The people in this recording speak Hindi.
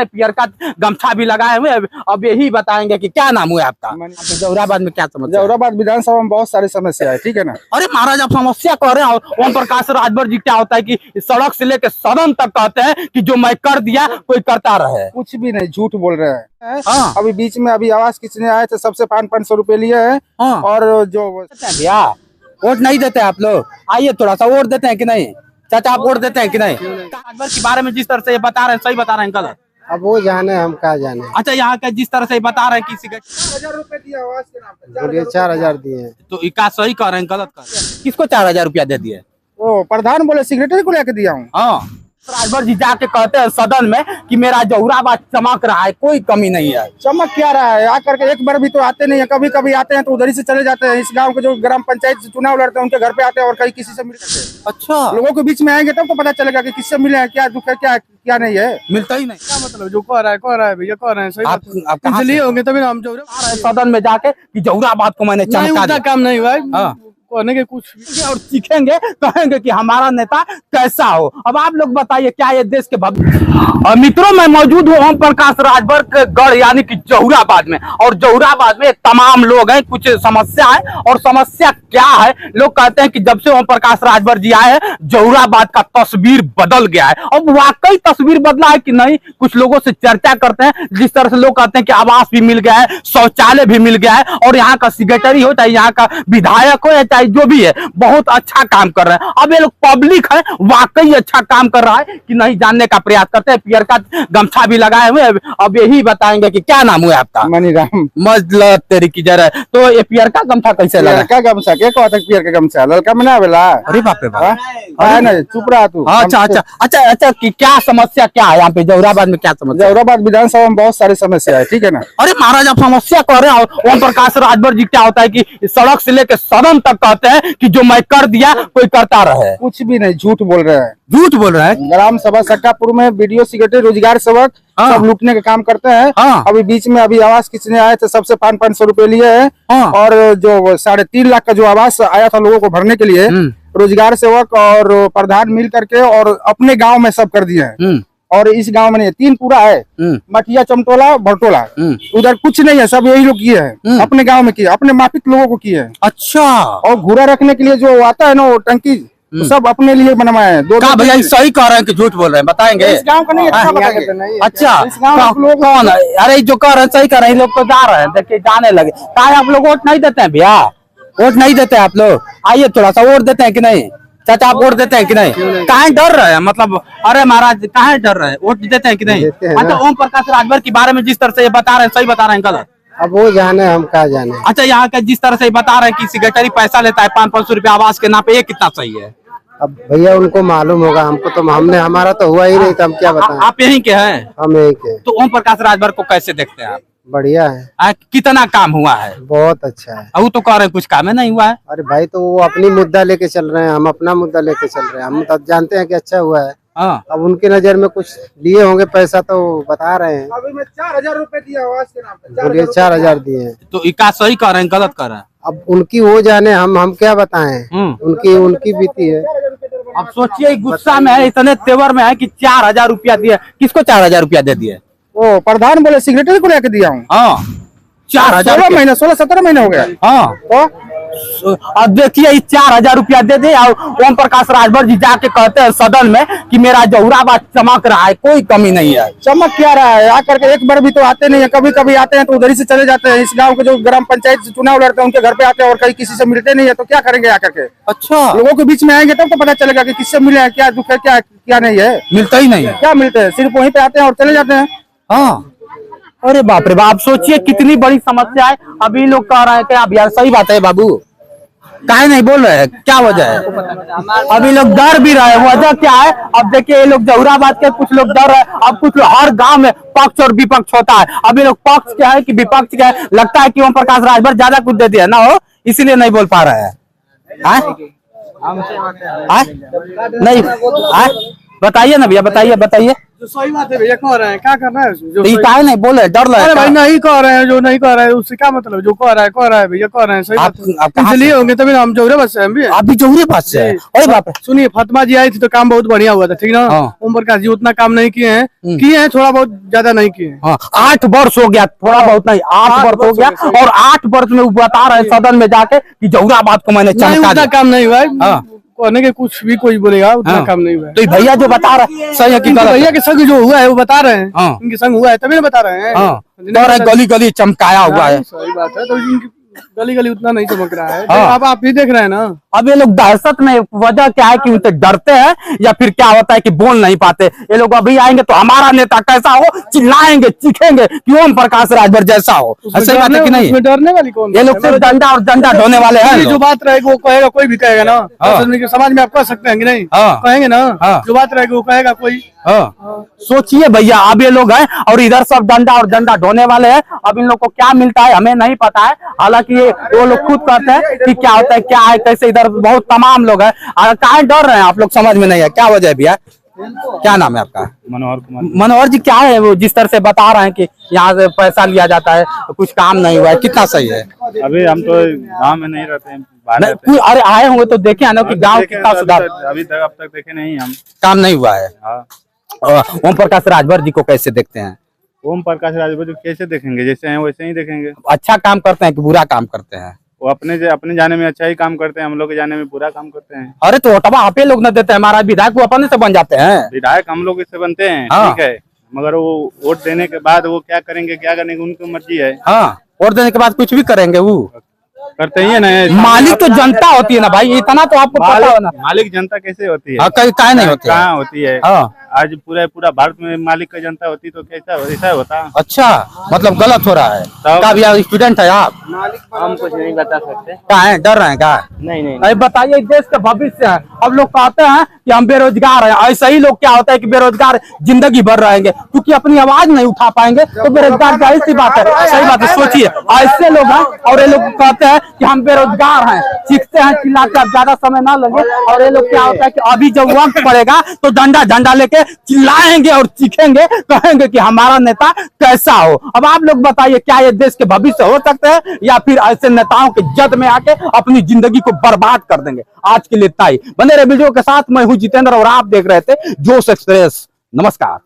पियर का गमछा भी लगाए हुए। अब यही बताएंगे कि क्या नाम हुआ आपका। जौहराबाद में क्या समस्या? जौहराबाद विधानसभा में बहुत सारी समस्या है, ठीक है ना। अरे महाराज आप समस्या कह रहे हैं। ओम प्रकाश राजभर जी क्या होता है कि सड़क से लेकर सदन तक कहते हैं कि जो मैं कर दिया कोई करता रहे। कुछ भी नहीं, झूठ बोल रहे हैं। हाँ। अभी बीच में अभी आवास किसने आए थे, सबसे 500 रुपए लिए हैं। हाँ। और जो भैया वोट नहीं देते आप लोग, आइए थोड़ा सा वोट देते हैं कि नहीं? चाचा आप वोट देते हैं कि नहीं? राजभर के बारे में जिस तरह से ये बता रहे हैं सही बता रहे हैं गलत? अब वो जाने, हम क्या जाने। अच्छा यहाँ का जिस तरह से बता रहे हैं किसी का 4,000 रुपए दिया आवास के नाम पे। बोलिए 4,000 दिए। तो इका सही कर रहे हैं गलत कर रहे हैं? किसको 4,000 रुपया दे दिए? वो प्रधान बोले सेक्रेटरी को लेके दिया हूँ। हाँ राजभर जी जाके कहते हैं सदन में कि मेरा जौहराबाद चमक रहा है, कोई कमी नहीं है। चमक क्या रहा है, आकर के एक बार भी तो आते नहीं है। कभी कभी आते हैं तो उधर ही से चले जाते हैं। इस गांव के जो ग्राम पंचायत से चुनाव लड़ते हैं उनके घर पे आते हैं और कहीं किसी से मिलते हैं। अच्छा लोगों के बीच में आएंगे तब तो पता चलेगा कि किससे मिले हैं, क्या दुख है, क्या क्या नहीं है। मिलता ही नहीं। क्या मतलब जो कह रहा है भैया कह रहे हैं सही आप कहाँ इसलिए से? होंगे तभी ना हम जो सदन में जाके कि जौहराबाद को मैंने नहीं चमका उतना दिया। काम नहीं हुआ है। हाँ। कहने के कुछ और सीखेंगे, कहेंगे कि हमारा नेता कैसा हो। अब आप लोग बताइए क्या ये देश के भविष्य। मित्रों मैं मौजूद हूँ ओम प्रकाश राजभर के गढ़ यानी कि जौहराबाद में, और जौहराबाद में तमाम लोग हैं। कुछ समस्या है और समस्या क्या है, लोग कहते हैं कि जब से ओम प्रकाश राजभर जी आए हैं जौहराबाद का तस्वीर बदल गया है। अब वाकई तस्वीर बदला है कि नहीं, कुछ लोगों से चर्चा करते हैं। जिस तरह से लोग कहते हैं कि आवास भी मिल गया है, शौचालय भी मिल गया है, और यहाँ का सेक्रेटरी हो चाहे यहाँ का विधायक हो या चाहे जो भी है बहुत अच्छा काम कर रहे हैं। अब ये लोग पब्लिक है वाकई अच्छा काम कर रहा है कि नहीं जानने का प्रयास करते हैं। पियर का गमछा भी लगाए हुए। अब यही बताएंगे कि क्या नाम हुआ आपका। मनीराम। मजल तेरी की जरा। तो ये पियर का गमछा कैसे लगा? का गमछा के कहता पियर का गमछा ललका में ना बेला। अरे बाप रे बाप। है ना, चुप रहा तू। अच्छा अच्छा अच्छा अच्छा कि क्या समस्या क्या है यहाँ पे जौहराबाद में? क्या समस्या? जौहराबाद विधानसभा में बहुत सारी समस्या है, ठीक है ना। अरे महाराज आप समस्या कह रहे हैं। ओम प्रकाश राजभर जी क्या होता है कि सड़क से लेकर सदन तक कहते हैं कि जो मैं कर दिया कोई करता रहे। कुछ भी नहीं, झूठ बोल रहे हैं। झूठ बोल रहे हैं। ग्राम सभा सक्कापुर में वीडियो सेक्रेटरी, रोजगार सेवक हाँ। सब लूटने का काम करते हैं। हाँ। अभी बीच में अभी आवास किसने आए थे, सबसे 500 रुपए लिए हैं। हाँ। और जो 3.5 लाख का जो आवास आया था लोगों को भरने के लिए, रोजगार सेवक और प्रधान मिल करके और अपने गांव में सब कर दिए हैं। और इस गांव में नहीं, 3 पूरा है, मटिया, चमटोला, भरटोला, उधर कुछ नहीं है। सब यही लोग किए हैं, अपने गांव में किए, अपने मापित लोगों को किए हैं। अच्छा। और घूरा रखने के लिए जो आता है ना वो टंकी, तो सब अपने लिए बनवाए हैं। क्या भैया सही कह रहे हैं कि झूठ बोल रहे हैं? बताएंगे। इस गांव का नहीं, अच्छा बताएंगे। अच्छा इस गांव के लोग कौन है? अरे जो कह रहे हैं सही कह रहे हैं, लोग तो जा रहे हैं, देखिए जाने लगे। कहा आप लोग वोट नहीं देते हैं भैया? वोट नहीं देते आप लोग, आइए थोड़ा सा वोट देते हैं कि नहीं? चाचा आप वोट देते हैं कि नहीं? कहाँ डर रहे हैं मतलब? अरे महाराज कहाँ डर रहे हैं? वोट देते हैं कि नहीं? अच्छा ओम प्रकाश राजभर के बारे में जिस तरह से ये बता रहे हैं सही बता रहे हैं गलत? अब वो जाने, हम क्या जाने। अच्छा यहाँ का जिस तरह से बता रहे हैं कि सेक्रेटरी पैसा लेता है 500 रुपया आवास के नाम पे, ये कितना सही है? अब भैया उनको मालूम होगा, हमको तो हमने हमारा तो हुआ ही नहीं था, हम क्या बताएं। आप यहीं के हैं? हम यही के। तो ओम प्रकाश राजभर को कैसे देखते हैं आप? बढ़िया है। कितना काम हुआ है? बहुत अच्छा है। वो तो कह रहे हैं कुछ काम है नहीं हुआ है। अरे भाई तो वो अपनी मुद्दा लेके चल रहे हैं, हम अपना मुद्दा लेके चल रहे हैं। हम तो जानते हैं कि अच्छा हुआ है। हाँ। अब उनकी नजर में कुछ लिए होंगे पैसा तो बता रहे हैं। अभी मैं 4,000 रुपए दिया आवास के नाम पे। बोलिए 4,000 दिए। तो इका सही कर रहे हैं गलत कर रहे हैं? अब उनकी वो जाने, हम क्या बताएं। उनकी बीती है। अब सोचिए गुस्सा में है, इतने तेवर में है कि 4,000 रुपया दिए। किसको 4,000 रुपया दे दिए? वो प्रधान बोले सेक्रेटरी को लेके दिया हूँ। हाँ 4,000 16 महीने 16-17 महीने हो गया। हाँ तो अब देखिए 4,000 रुपया दे दे और ओम प्रकाश राजभर जी जाके कहते हैं सदन में कि मेरा जौहराबाद चमक रहा है, कोई कमी नहीं है। चमक क्या रहा है, आकर के एक बार भी तो आते नहीं है। कभी कभी आते हैं तो उधर ही से चले जाते हैं। इस गांव के जो ग्राम पंचायत से चुनाव लड़ते हैं उनके घर पे आते हैं और कहीं किसी से मिलते नहीं है, तो क्या करेंगे आकर के। अच्छा लोगों के बीच में आएंगे तब तो पता चलेगा कि किससे मिले हैं, क्या दुख है, क्या क्या नहीं है। मिलता ही नहीं है। क्या मिलते हैं, सिर्फ वहीं पे आते हैं और चले जाते हैं। हाँ अरे बाप रे बाप, सोचिए कितनी बड़ी समस्या है। अभी लोग कह रहे हैं कि आप यार सही बात है बाबू, काहे नहीं बोल रहे हैं, क्या वजह है? अभी लोग डर भी रहे, वजह क्या है? अब देखिए ये लोग जौहराबाद के कुछ लोग डर रहे हैं। अब कुछ लोग, हर गांव में पक्ष और विपक्ष होता है। अभी लोग पक्ष क्या है कि विपक्ष क्या है, लगता है कि ओम प्रकाश राजभर ज्यादा कुछ दे दिया ना हो, इसीलिए नहीं बोल पा रहे हैं। नहीं बताइए ना भैया, बताइए बताइए। जो सही बात है भैया, कह रहे हैं, क्या करना है जो तो ये काहे नहीं बोले, डर अरे लगे? भाई नहीं कह रहे हैं, जो नहीं कह रहे हैं उससे क्या मतलब, जो कह रहा है भैया, कह रहे हैं सही बात है। आप कहाँ इसलिए से? होंगे तभी ना हम जोरे बस से हम भी। आप भी जोहरी पास से है? अरे बाप रे। सुनिए, फातिमा जी आई थी तो काम बहुत बढ़िया हुआ था, ठीक ना। हाँ। ओम प्रकाश जी उतना काम नहीं किए हैं, थोड़ा बहुत, ज्यादा नहीं किए हैं। हाँ, 8 वर्ष हो गया, थोड़ा बहुत नहीं, 8 वर्ष हो गया। और 8 वर्ष में वो बता रहे हैं सदन में जाके कि जहुराबाद को मैंने नहीं, चमका उतना दिया। काम नहीं हुआ है। हाँ। कहने के कुछ भी कोई बोलेगा, उतना हाँ। काम नहीं हुआ है। तो ये भैया जो बता रहे सही है कि इनके गलत भैया है? के संग जो हुआ है वो बता रहे हैं। हाँ। इनके संग हुआ है तभी ना बता रहे हैं। हाँ, कह रहे गली गली चमकाया हुआ है। सही बात है, तो इनकी गली गली उतना नहीं चमक रहा है। हाँ। अब आप भी देख रहे हैं ना। अब ये लोग दहशत में, वजह क्या है कि उनसे डरते हैं या फिर क्या होता है कि बोल नहीं पाते? ये लोग अभी आएंगे तो हमारा नेता कैसा हो, चिल्लाएंगे, चीखेंगे कि ओम प्रकाश राजभर जैसा हो। ऐसी बात है कि नहीं? उसमें डरने वाली कौन ये लोग सिर्फ डंडा और डंडा ढोने वाले हैं ये लोग। जो बात रहेगी वो कहेगा, कोई भी कहेगा ना। हाँ। समाज में आप कह सकते हैं कि नहीं? हाँ। कहेंगे ना। हाँ। जो बात रहेगी वो कहेगा कोई। हाँ। सोचिए भैया, अब ये लोग हैं और इधर सब डंडा और डंडा ढोने वाले हैं। अब इन लोग को क्या मिलता है हमें नहीं पता है। हालांकि ये वो लोग खुद कहते हैं कि क्या होता है, क्या है, कैसे। इधर बहुत तमाम लोग हैं, काहे डर रहे हैं आप लोग, समझ में नहीं है क्या वजह है भैया? क्या नाम है आपका? मनोहर कुमार। मनोहर जी, क्या है वो जिस तरह से बता रहे हैं कि यहाँ से पैसा लिया जाता है, कुछ काम नहीं हुआ है, कितना सही है? अभी हम तो गांव में नहीं रहते हैं, बाहर नहीं, रहते हैं। अरे आए होंगे तो देखे ना कि गांव देखे कितना तो सुधार, अभी तक अब तक देखे नहीं हम। काम नहीं हुआ है। हाँ। ओम प्रकाश राजभर जी को कैसे देखते हैं? ओम प्रकाश राजभर कैसे देखेंगे? जैसे हैं वैसे ही देखेंगे। अच्छा काम करते हैं कि बुरा काम करते हैं? वो अपने जाने में अच्छा ही काम करते हैं, हम लोग के जाने में बुरा काम करते हैं। अरे तो वोटवा आप ही लोग न देते हैं, हमारा विधायक वो अपने से बन जाते हैं। विधायक हम लोग इससे बनते हैं, हाँ। ठीक है, मगर वो वोट देने के बाद वो क्या करेंगे क्या करने की उनकी मर्जी है। हाँ, वोट देने के बाद कुछ भी करेंगे वो करते ही है ना। मालिक तो जनता होती है ना भाई, इतना तो आपको पता हो ना। मालिक जनता कैसे होती है? हाँ, काहे नहीं होती है? कहाँ होती है? हाँ। आज पूरा भारत में मालिक का जनता होती तो कैसा ऐसा होता? अच्छा, मतलब गलत हो रहा है। क्या भैया स्टूडेंट है आप? हम कुछ नहीं बता सकते। क्या है, डर रहे हैं क्या? नहीं। अरे बताइए, देश का भविष्य है। अब लोग कहते हैं कि हम बेरोजगार हैं, ऐसे ही लोग क्या होता है कि बेरोजगार जिंदगी भर रहेंगे क्योंकि अपनी आवाज नहीं उठा पाएंगे तो बेरोजगार जाहिर सी बात है। सही बात है, सोचिए ऐसे लोग हैं और ये लोग कहते हैं कि हम बेरोजगार हैं, चीखते हैं चिल्लाते, अब ज्यादा समय ना लगे। और ये लोग क्या होता है कि अभी जब वक्त पड़ेगा तो डंडा झंडा लेके चिल्लाएंगे और चीखेंगे, कहेंगे कि हमारा नेता कैसा हो। अब आप लोग बताइए, क्या ये देश के भविष्य हो सकते हैं या फिर ऐसे नेताओं के जद में आके अपनी जिंदगी को बर्बाद कर देंगे? आज के लिए इतना ही। बने रहे वीडियो के साथ, मैं हूं जितेंद्र और आप देख रहे थे जोश एक्सप्रेस। नमस्कार।